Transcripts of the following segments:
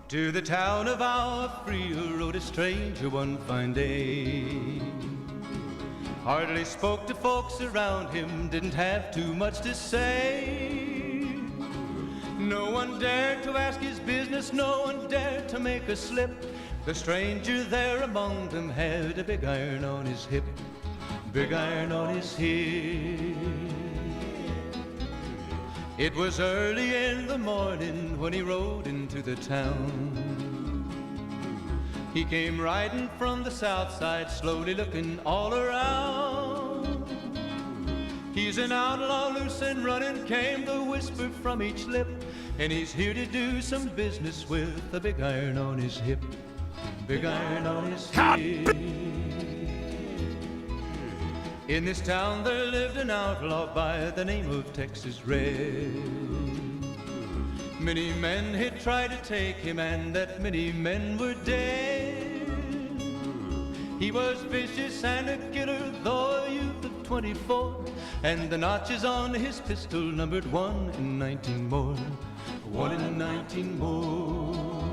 To the town of our Frio rode a stranger one fine day. Hardly spoke to folks around him, didn't have too much to say. No one dared to ask his business, no one dared to make a slip. The stranger there among them had a big iron on his hip, big iron on his hip. It was early in the morning when he rode into the town. He came riding from the south side, slowly looking all around. He's an outlaw, loose and running, came the whisper from each lip, and he's here to do some business with a big iron on his hip, big iron on his hip. In this town there lived an outlaw by the name of Texas Red. Many men had tried to take him, and that many men were dead. He was vicious and a killer, though a youth of 24, and the notches on his pistol numbered 1 in 19 more, 1 in 19 more.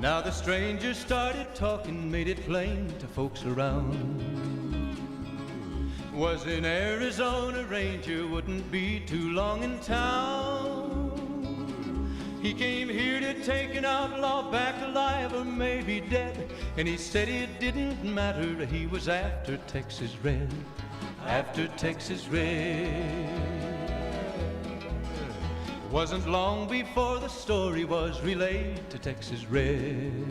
Now the stranger started talking, made it plain to folks around. Was an Arizona ranger, wouldn't be too long in town. He came here to take an outlaw back alive or maybe dead, and he said it didn't matter, he was after Texas Red, after Texas Red. Wasn't long before the story was relayed to Texas Red.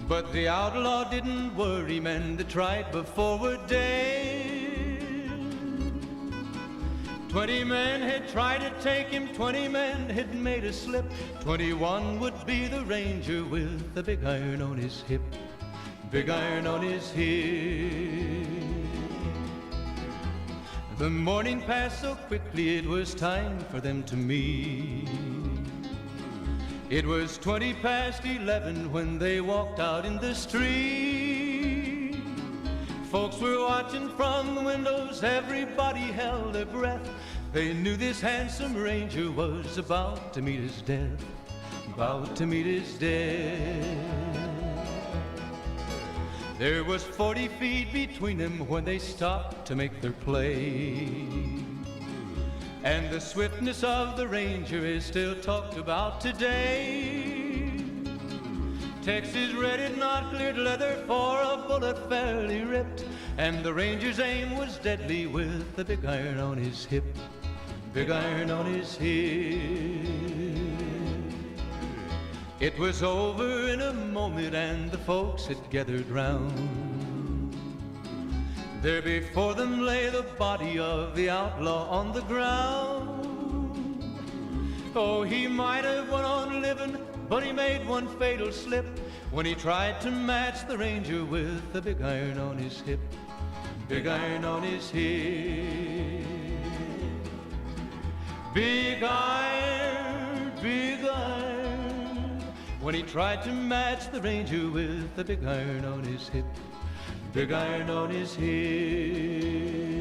But the outlaw didn't worry, men that tried before were dead. 20 men had tried to take him, 20 men had made a slip. 21 would be the ranger with the big iron on his hip, big iron on his hip. The morning passed so quickly, it was time for them to meet. It was 20 past 11 when they walked out in the street. Folks were watching from the windows, everybody held their breath. They knew this handsome ranger was about to meet his death, about to meet his death. There was 40 feet between them when they stopped to make their play. And the swiftness of the ranger is still talked about today. Texas Red had not cleared leather for a bullet fairly ripped, and the ranger's aim was deadly with the big iron on his hip, big iron on his hip. It was over in a moment and the folks had gathered round. There before them lay the body of the outlaw on the ground. Oh, he might have went on living, but he made one fatal slip when he tried to match the ranger with the big iron on his hip, big iron on his hip. Big iron, big iron, when he tried to match the ranger with the big iron on his hip, big iron on his hip.